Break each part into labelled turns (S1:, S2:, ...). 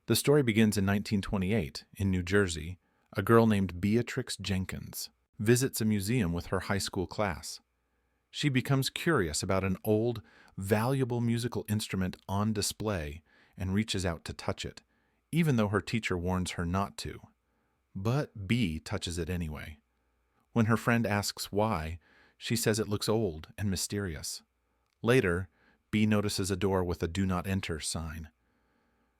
S1: The story begins in 1928 in New Jersey. A girl named Beatrix Jenkins visits a museum with her high school class. She becomes curious about an old, valuable musical instrument on display and reaches out to touch it, even though her teacher warns her not to. But B touches it anyway. When her friend asks why, she says it looks old and mysterious. Later, B notices a door with a "Do Not Enter" sign.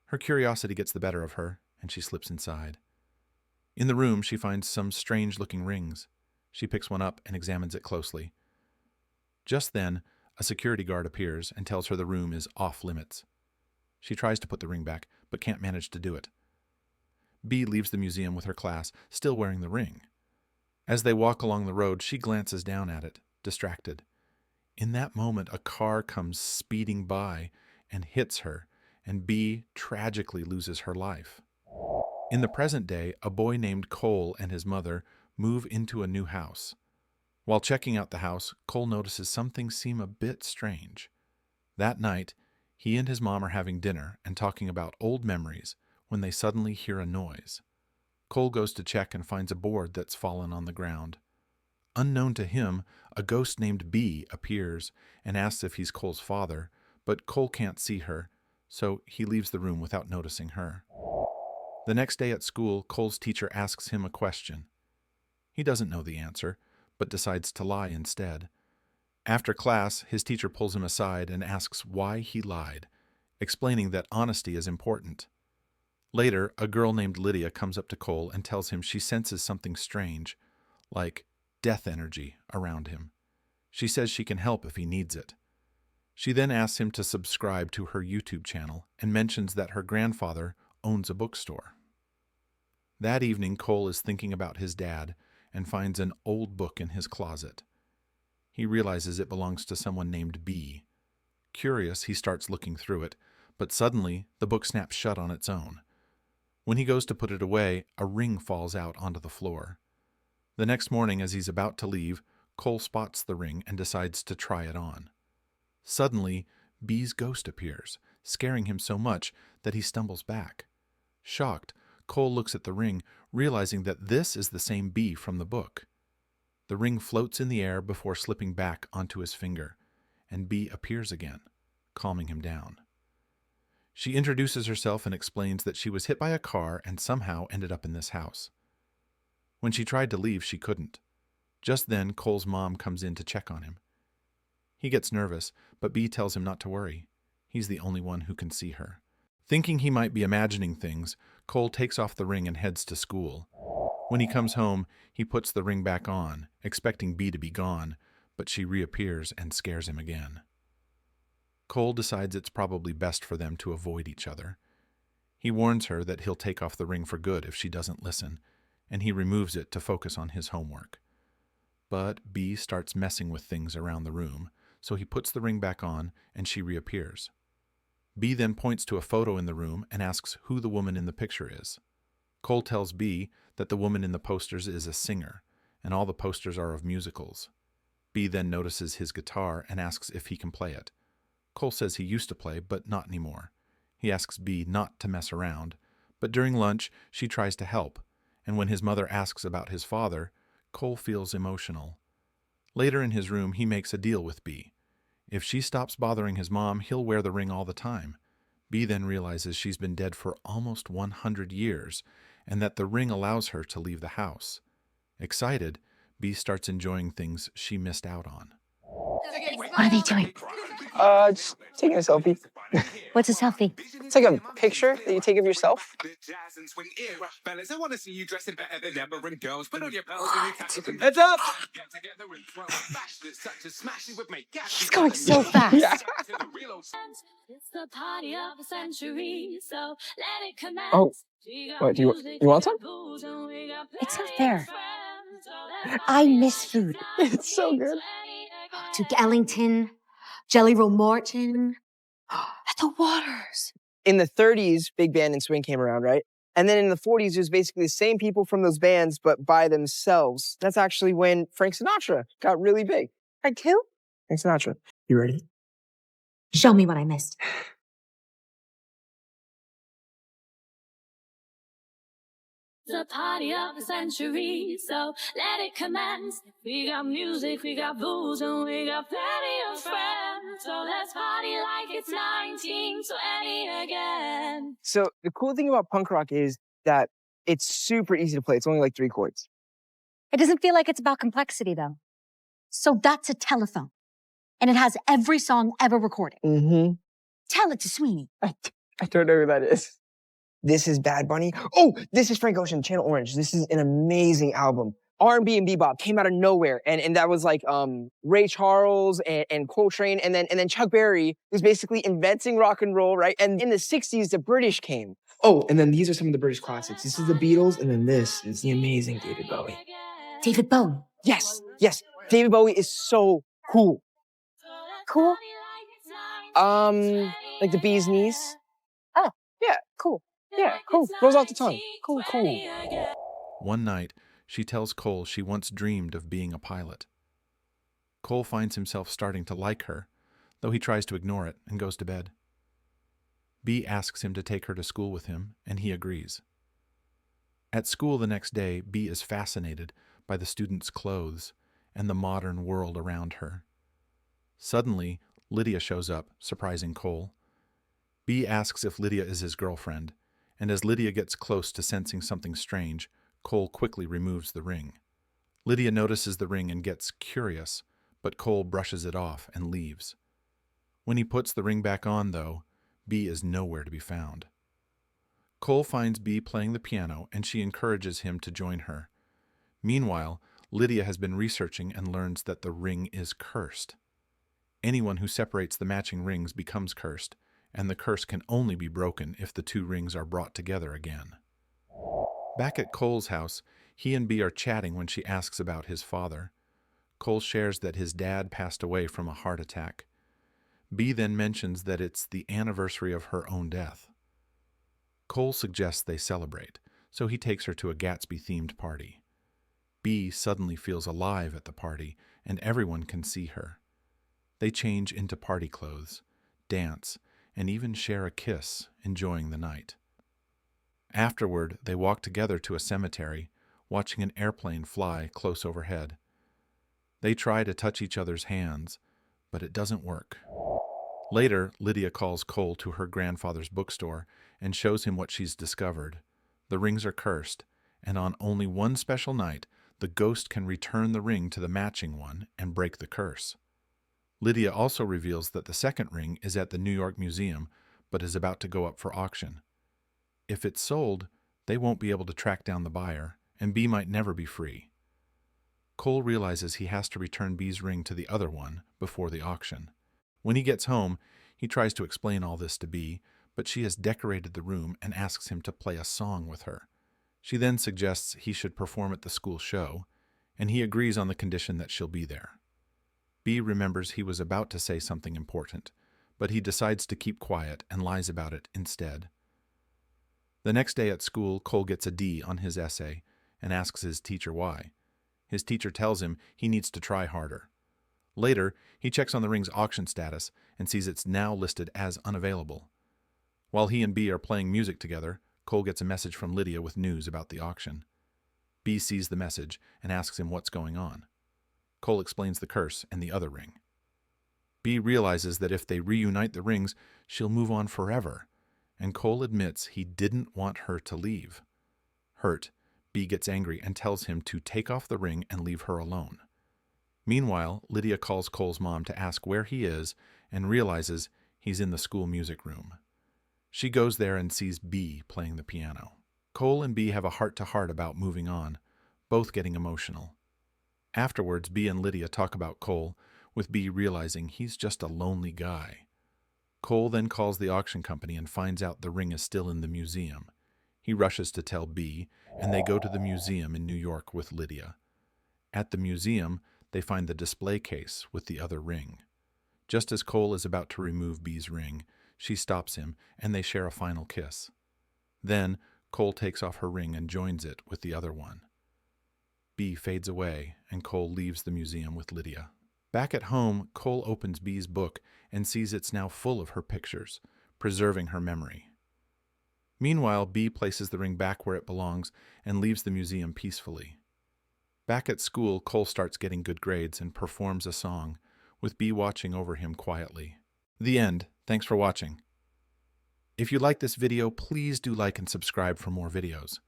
S1: Her curiosity gets the better of her, and she slips inside. In the room, she finds some strange-looking rings. She picks one up and examines it closely. Just then, a security guard appears and tells her the room is off-limits. She tries to put the ring back, but can't manage to do it. B leaves the museum with her class, still wearing the ring. As they walk along the road, she glances down at it, distracted. In that moment, a car comes speeding by and hits her, and B tragically loses her life. In the present day, a boy named Cole and his mother move into a new house. While checking out the house, Cole notices something seem a bit strange. That night, he and his mom are having dinner and talking about old memories when they suddenly hear a noise. Cole goes to check and finds a board that's fallen on the ground. Unknown to him, a ghost named B appears and asks if he's Cole's father, but Cole can't see her, so he leaves the room without noticing her. The next day at school, Cole's teacher asks him a question. He doesn't know the answer, but decides to lie instead. After class, his teacher pulls him aside and asks why he lied, explaining that honesty is important. Later, a girl named Lydia comes up to Cole and tells him she senses something strange, like death energy, around him. She says she can help if he needs it. She then asks him to subscribe to her YouTube channel and mentions that her grandfather owns a bookstore. That evening, Cole is thinking about his dad and finds an old book in his closet. He realizes it belongs to someone named B. Curious, he starts looking through it, but suddenly the book snaps shut on its own. When he goes to put it away, a ring falls out onto the floor. The next morning, as he's about to leave, Cole spots the ring and decides to try it on. Suddenly, B's ghost appears, scaring him so much that he stumbles back. Shocked, Cole looks at the ring, realizing that this is the same B from the book. The ring floats in the air before slipping back onto his finger, and B appears again, calming him down. She introduces herself and explains that she was hit by a car and somehow ended up in this house. When she tried to leave, she couldn't. Just then, Cole's mom comes in to check on him. He gets nervous, but B tells him not to worry. He's the only one who can see her. Thinking he might be imagining things, Cole takes off the ring and heads to school. When he comes home, he puts the ring back on, expecting B to be gone, but she reappears and scares him again. Cole decides it's probably best for them to avoid each other. He warns her that he'll take off the ring for good if she doesn't listen, and he removes it to focus on his homework. But B starts messing with things around the room, so he puts the ring back on and she reappears. B then points to a photo in the room and asks who the woman in the picture is. Cole tells B that the woman in the posters is a singer, and all the posters are of musicals. B then notices his guitar and asks if he can play it. Cole says he used to play, but not anymore. He asks B not to mess around, but during lunch, she tries to help, and when his mother asks about his father, Cole feels emotional. Later in his room, he makes a deal with B. If she stops bothering his mom, he'll wear the ring all the time. B then realizes she's been dead for almost 100 years, and that the ring allows her to leave the house. Excited, B starts enjoying things she missed out on.
S2: What are they doing?
S3: Just taking a selfie.
S2: What's a selfie?
S3: It's like a picture that you take of yourself. Heads up!
S2: He's going so fast.
S3: Yeah. Oh, what, do you want some?
S2: It's not fair. I miss food.
S3: It's so good.
S2: Duke Ellington, Jelly Roll Morton, at the Waters.
S3: In the 30s, big band and swing came around, right? And then in the 40s, it was basically the same people from those bands, but by themselves. That's actually when Frank Sinatra got really big.
S2: Frank who?
S3: Frank Sinatra. You ready?
S2: Show me what I missed.
S4: The party of the century, so let it commence. We got music, we got booze, and we got plenty of friends. So let's party like it's 1920 again.
S3: So the cool thing about punk rock is that it's super easy to play. It's only like 3 chords.
S2: It doesn't feel like it's about complexity, though. So that's a telephone. And it has every song ever recorded.
S3: Mm-hmm.
S2: Tell it to Sweeney.
S3: I don't know who that is. This is Bad Bunny. Oh, this is Frank Ocean, Channel Orange. This is an amazing album. R&B and bebop came out of nowhere, and that was like Ray Charles and Coltrane, and then Chuck Berry was basically inventing rock and roll, right? And in the '60s, the British came. Oh, and then these are some of the British classics. This is the Beatles, and then this is the amazing David Bowie.
S2: David Bowie.
S3: Yes, David Bowie is so cool.
S2: Cool?
S3: Like the bee's knees.
S2: Oh,
S3: Yeah,
S2: cool.
S3: yeah, cool. Rolls off the tongue. Cool.
S1: One night, she tells Cole she once dreamed of being a pilot. Cole finds himself starting to like her, though he tries to ignore it and goes to bed. B asks him to take her to school with him, and he agrees. At school the next day, B is fascinated by the students' clothes and the modern world around her. Suddenly, Lydia shows up, surprising Cole. B asks if Lydia is his girlfriend, and as Lydia gets close to sensing something strange, Cole quickly removes the ring. Lydia notices the ring and gets curious, but Cole brushes it off and leaves. When he puts the ring back on, though, B is nowhere to be found. Cole finds B playing the piano, and she encourages him to join her. Meanwhile, Lydia has been researching and learns that the ring is cursed. Anyone who separates the matching rings becomes cursed, and the curse can only be broken if the 2 rings are brought together again. Back at Cole's house, he and B are chatting when she asks about his father. Cole shares that his dad passed away from a heart attack. B then mentions that it's the anniversary of her own death. Cole suggests they celebrate, so he takes her to a Gatsby-themed party. B suddenly feels alive at the party, and everyone can see her. They change into party clothes, dance, and even share a kiss, enjoying the night. Afterward, they walk together to a cemetery, watching an airplane fly close overhead. They try to touch each other's hands, but it doesn't work. Later, Lydia calls Cole to her grandfather's bookstore and shows him what she's discovered. The rings are cursed, and on only one special night, the ghost can return the ring to the matching one and break the curse. Lydia also reveals that the second ring is at the New York Museum, but is about to go up for auction. If it's sold, they won't be able to track down the buyer, and B might never be free. Cole realizes he has to return B's ring to the other one before the auction. When he gets home, he tries to explain all this to B, but she has decorated the room and asks him to play a song with her. She then suggests he should perform at the school show, and he agrees on the condition that she'll be there. B remembers he was about to say something important, but he decides to keep quiet and lies about it instead. The next day at school, Cole gets a D on his essay and asks his teacher why. His teacher tells him he needs to try harder. Later, he checks on the ring's auction status and sees it's now listed as unavailable. While he and B are playing music together, Cole gets a message from Lydia with news about the auction. B sees the message and asks him what's going on. Cole explains the curse and the other ring. B realizes that if they reunite the rings, she'll move on forever, and Cole admits he didn't want her to leave. Hurt, B gets angry and tells him to take off the ring and leave her alone. Meanwhile, Lydia calls Cole's mom to ask where he is and realizes he's in the school music room. She goes there and sees B playing the piano. Cole and B have a heart-to-heart about moving on, both getting emotional. Afterwards, B and Lydia talk about Cole, with B realizing he's just a lonely guy. Cole then calls the auction company and finds out the ring is still in the museum. He rushes to tell B, and they go to the museum in New York with Lydia. At the museum, they find the display case with the other ring. Just as Cole is about to remove B's ring, she stops him, and they share a final kiss. Then, Cole takes off her ring and joins it with the other one. B fades away, and Cole leaves the museum with Lydia. Back at home, Cole opens B's book and sees it's now full of her pictures, preserving her memory. Meanwhile, B places the ring back where it belongs and leaves the museum peacefully. Back at school, Cole starts getting good grades and performs a song, with B watching over him quietly. The end. Thanks for watching. If you like this video, please do like and subscribe for more videos.